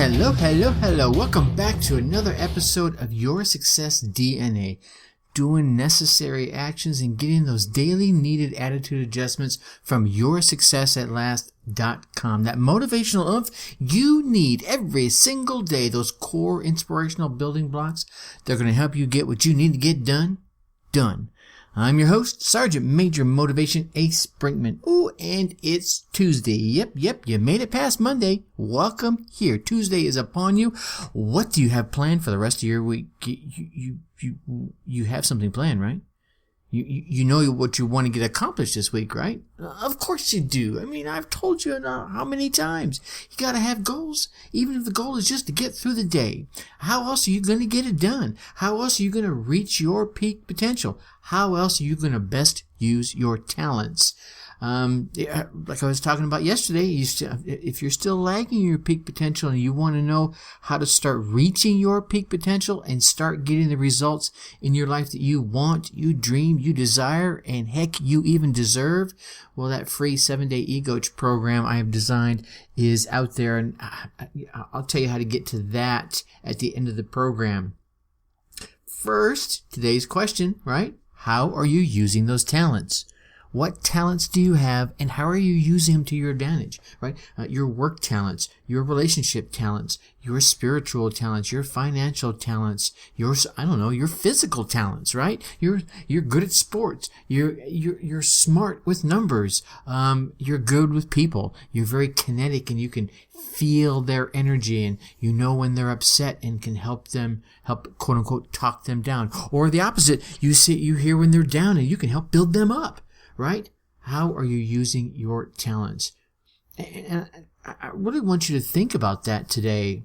Hello, hello, hello. Welcome back to another episode of Your Success DNA. Doing necessary actions and getting those daily needed attitude adjustments from yoursuccessatlast.com. That motivational oomph you need every single day. Those core inspirational building blocks. They're going to help you get what you need to get done. I'm your host, Sergeant Major Motivation Ace Brinkman. Ooh, and it's Tuesday. Yep, you made it past Monday. Welcome here. Tuesday is upon you. What do you have planned for the rest of your week? You have something planned, right? You know what you want to get accomplished this week, right? Of course you do. I mean, I've told you how many times. You got to have goals, even if the goal is just to get through the day. How else are you going to get it done? How else are you going to reach your peak potential? How else are you going to best use your talents? Like I was talking about yesterday, if you're still lagging your peak potential and you want to know how to start reaching your peak potential and start getting the results in your life that you want, you dream, you desire, and heck, you even deserve, well, that free 7-day ego program I have designed is out there, and I'll tell you how to get to that at the end of the program. First, today's question, right? How are you using those talents? What talents do you have, and how are you using them to your advantage, right? Your work talents, your relationship talents, your spiritual talents, your financial talents, your physical talents, right? You're good at sports. You're smart with numbers. You're good with people. You're very kinetic, and you can feel their energy, and you know when they're upset and can help quote unquote talk them down. Or the opposite, you hear when they're down and you can help build them up. Right? How are you using your talents? And I really want you to think about that today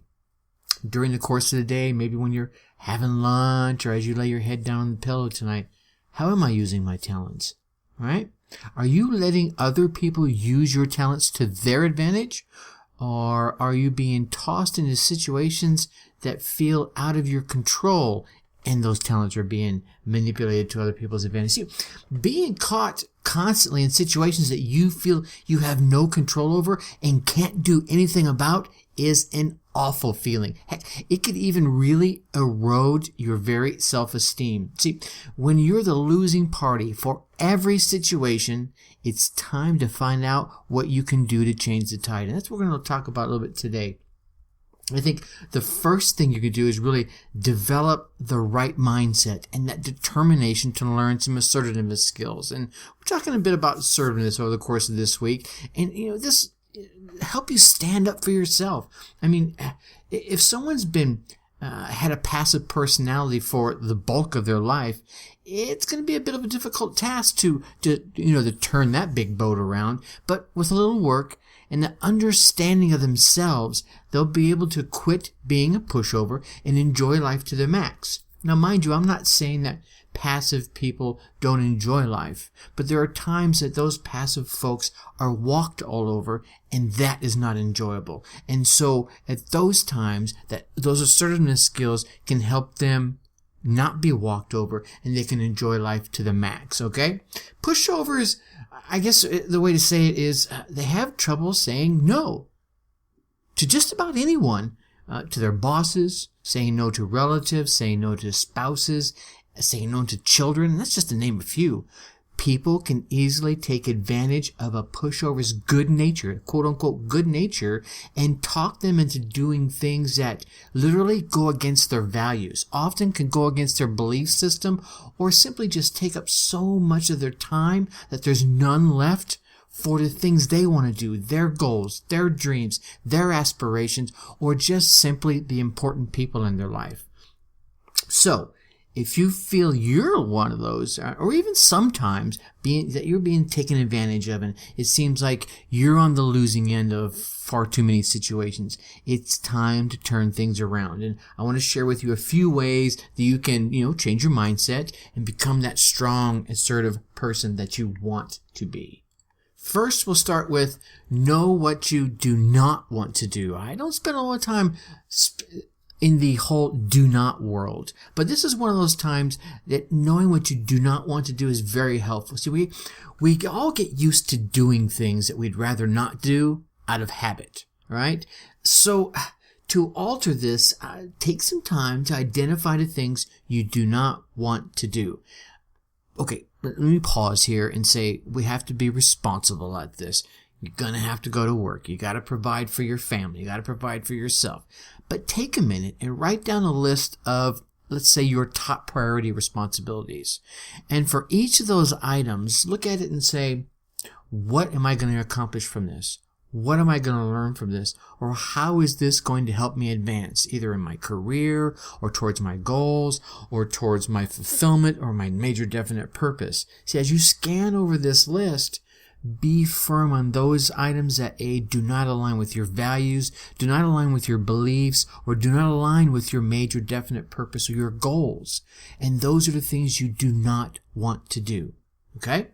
during the course of the day, maybe when you're having lunch or as you lay your head down on the pillow tonight. How am I using my talents? Right? Are you letting other people use your talents to their advantage? Or are you being tossed into situations that feel out of your control and those talents are being manipulated to other people's advantage? See, being caught constantly in situations that you feel you have no control over and can't do anything about is an awful feeling. Heck, it could even really erode your very self-esteem. See, when you're the losing party for every situation, it's time to find out what you can do to change the tide. And that's what we're going to talk about a little bit today. I think the first thing you could do is really develop the right mindset and that determination to learn some assertiveness skills. And we're talking a bit about assertiveness over the course of this week. And, this help you stand up for yourself. I mean, if someone's been had a passive personality for the bulk of their life, it's going to be a bit of a difficult task to turn that big boat around. But with a little work and the understanding of themselves, they'll be able to quit being a pushover and enjoy life to their max. Now, mind you, I'm not saying that passive people don't enjoy life, but there are times that those passive folks are walked all over, and that is not enjoyable. And so at those times, that those assertiveness skills can help them not be walked over, and they can enjoy life to the max, okay? Pushovers, I guess the way to say it is they have trouble saying no to just about anyone, to their bosses, saying no to relatives, saying no to spouses, saying no to children. That's just to name a few. People can easily take advantage of a pushover's good nature, quote unquote good nature, and talk them into doing things that literally go against their values, often can go against their belief system, or simply just take up so much of their time that there's none left for the things they want to do, their goals, their dreams, their aspirations, or just simply the important people in their life. So, if you feel you're one of those, or even sometimes that you're being taken advantage of, and it seems like you're on the losing end of far too many situations, it's time to turn things around. And I want to share with you a few ways that you can, change your mindset and become that strong, assertive person that you want to be. First, we'll start with know what you do not want to do. I don't spend a lot of time in the whole do not world. But this is one of those times that knowing what you do not want to do is very helpful. See, we all get used to doing things that we'd rather not do out of habit, right? So To alter this, take some time to identify the things you do not want to do. Okay, let me pause here and say we have to be responsible at this. You're going to have to go to work. You got to provide for your family. You got to provide for yourself. But take a minute and write down a list of, let's say, your top priority responsibilities. And for each of those items, look at it and say, what am I going to accomplish from this? What am I going to learn from this? Or how is this going to help me advance, either in my career or towards my goals or towards my fulfillment or my major definite purpose? See, as you scan over this list, be firm on those items that do not align with your values, do not align with your beliefs, or do not align with your major definite purpose or your goals. And those are the things you do not want to do. Okay?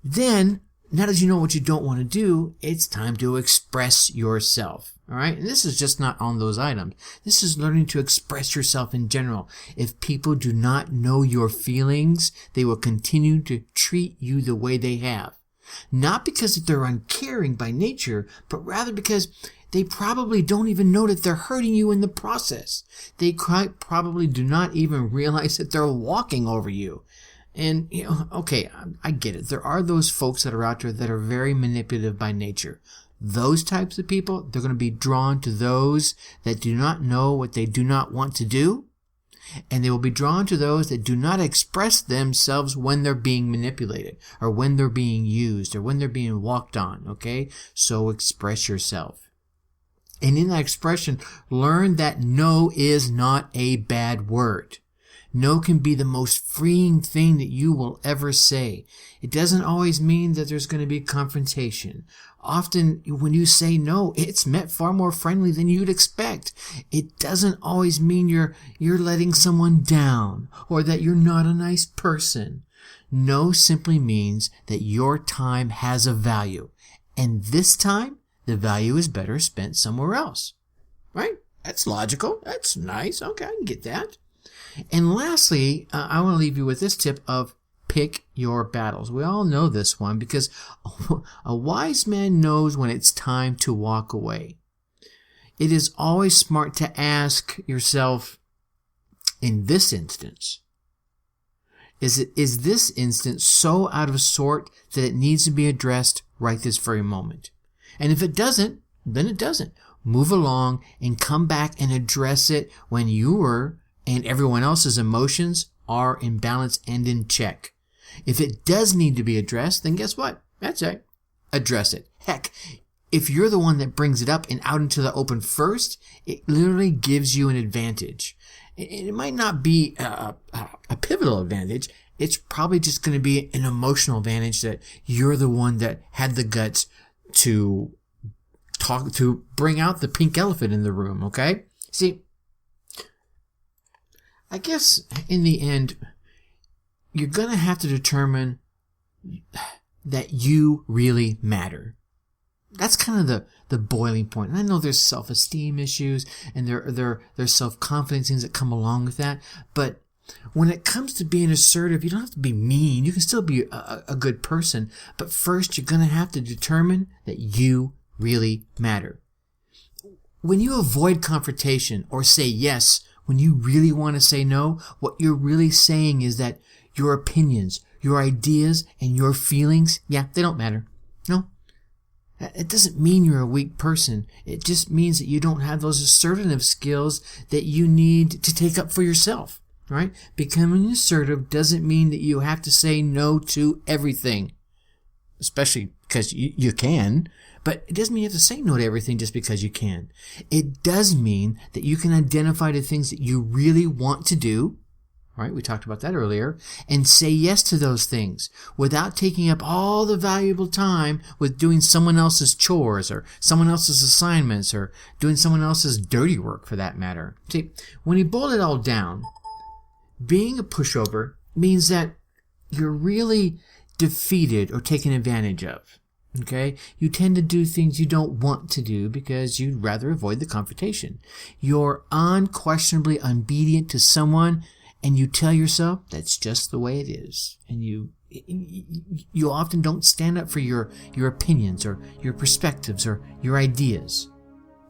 Then, now that you know what you don't want to do, it's time to express yourself. All right? And this is just not on those items. This is learning to express yourself in general. If people do not know your feelings, they will continue to treat you the way they have. Not because they're uncaring by nature, but rather because they probably don't even know that they're hurting you in the process. They quite probably do not even realize that they're walking over you. And, okay, I get it. There are those folks that are out there that are very manipulative by nature. Those types of people, they're going to be drawn to those that do not know what they do not want to do. And they will be drawn to those that do not express themselves when they're being manipulated or when they're being used or when they're being walked on, okay? So express yourself. And in that expression, learn that no is not a bad word. No can be the most freeing thing that you will ever say. It doesn't always mean that there's going to be confrontation. Often when you say no, it's meant far more friendly than you'd expect. It doesn't always mean you're letting someone down or that you're not a nice person. No simply means that your time has a value. And this time, the value is better spent somewhere else. Right? That's logical. That's nice. Okay, I can get that. And lastly, I want to leave you with this tip of pick your battles. We all know this one because a wise man knows when it's time to walk away. It is always smart to ask yourself, in this instance, is this instance so out of sort that it needs to be addressed right this very moment? And if it doesn't, then it doesn't. Move along and come back and address it when your and everyone else's emotions are in balance and in check. If it does need to be addressed, then guess what? That's right. Address it. Heck, if you're the one that brings it up and out into the open first, it literally gives you an advantage. It might not be a pivotal advantage. It's probably just going to be an emotional advantage that you're the one that had the guts to bring out the pink elephant in the room, okay? See, I guess in the end, you're going to have to determine that you really matter. That's kind of the boiling point. And I know there's self-esteem issues and there's self-confidence things that come along with that. But when it comes to being assertive, you don't have to be mean. You can still be a good person. But first, you're going to have to determine that you really matter. When you avoid confrontation or say yes when you really want to say no, what you're really saying is that your opinions, your ideas, and your feelings, they don't matter. No. It doesn't mean you're a weak person. It just means that you don't have those assertive skills that you need to take up for yourself, right? Becoming assertive doesn't mean that you have to say no to everything, especially because you can. But it doesn't mean you have to say no to everything just because you can. It does mean that you can identify the things that you really want to do, right? We talked about that earlier, and say yes to those things without taking up all the valuable time with doing someone else's chores or someone else's assignments or doing someone else's dirty work for that matter. See, when you boil it all down, being a pushover means that you're really defeated or taken advantage of. Okay? You tend to do things you don't want to do because you'd rather avoid the confrontation. You're unquestionably obedient to someone and you tell yourself that's just the way it is. And you often don't stand up for your opinions or your perspectives or your ideas.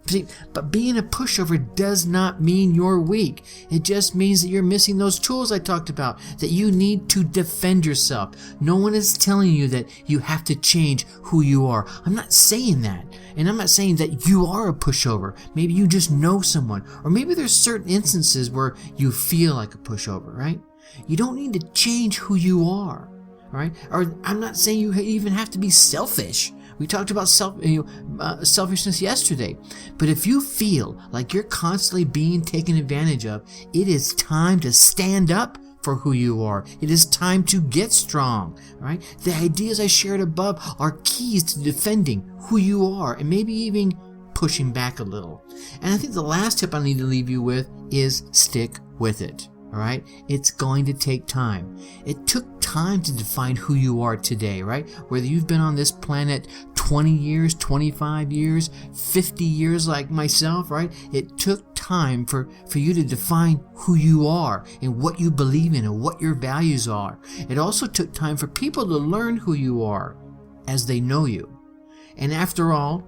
See, but being a pushover does not mean you're weak. It just means that you're missing those tools I talked about, that you need to defend yourself. No one is telling you that you have to change who you are. I'm not saying that. And I'm not saying that you are a pushover. Maybe you just know someone. Or maybe there's certain instances where you feel like a pushover, right? You don't need to change who you are, all right? Or I'm not saying you even have to be selfish. We talked about selfishness yesterday. But if you feel like you're constantly being taken advantage of, it is time to stand up for who you are. It is time to get strong, right? The ideas I shared above are keys to defending who you are and maybe even pushing back a little. And I think the last tip I need to leave you with is stick with it. All right? It's going to take time. It took time to define who you are today, right? Whether you've been on this planet 20 years, 25 years, 50 years like myself, right? It took time for you to define who you are and what you believe in and what your values are. It also took time for people to learn who you are as they know you. And after all,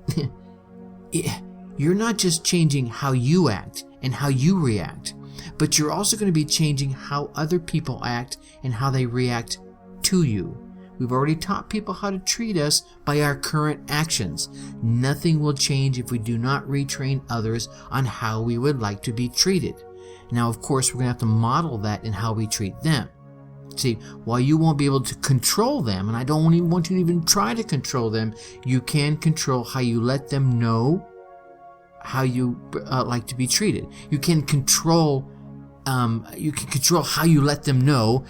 you're not just changing how you act and how you react, but you're also going to be changing how other people act and how they react to you. We've already taught people how to treat us by our current actions. Nothing will change if we do not retrain others on how we would like to be treated. Now, of course, we're going to have to model that in how we treat them. See, while you won't be able to control them, and I don't even want you to even try to control them, you can control how you let them know how you like to be treated. You can control how you let them know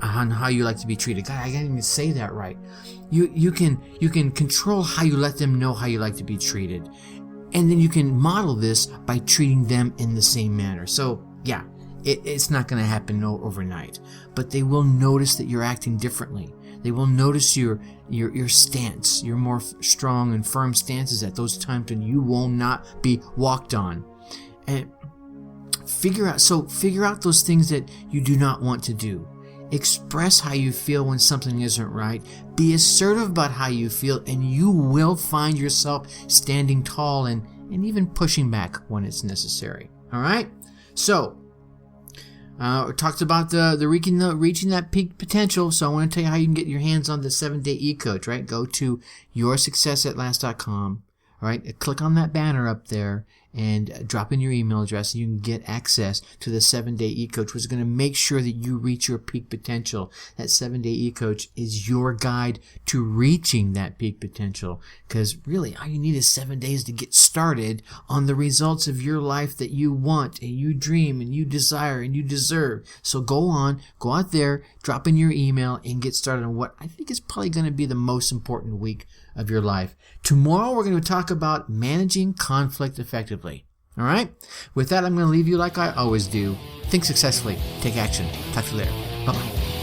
on how you like to be treated. God, I can't even say that right. You can control how you let them know how you like to be treated, and then you can model this by treating them in the same manner. So yeah, it's not going to happen overnight, but they will notice that you're acting differently. They will notice your stance, your more strong and firm stances at those times when you will not be walked on. And figure out those things that you do not want to do. Express how you feel when something isn't right. Be assertive about how you feel, and you will find yourself standing tall and even pushing back when it's necessary. All right? So, we talked about the reaching that peak potential. So I want to tell you how you can get your hands on the 7-day e-coach, right? Go to yoursuccessatlast.com, right? Click on that banner up there and drop in your email address, and you can get access to the 7-day e-coach, which is going to make sure that you reach your peak potential. That 7-day e-coach is your guide to reaching that peak potential, because really all you need is 7 days to get started on the results of your life that you want and you dream and you desire and you deserve. So go out there, drop in your email, and get started on what I think is probably going to be the most important week of your life. Tomorrow we're going to talk about managing conflict effectively. All right? With that, I'm going to leave you like I always do. Think successfully. Take action. Talk to you later. Bye-bye.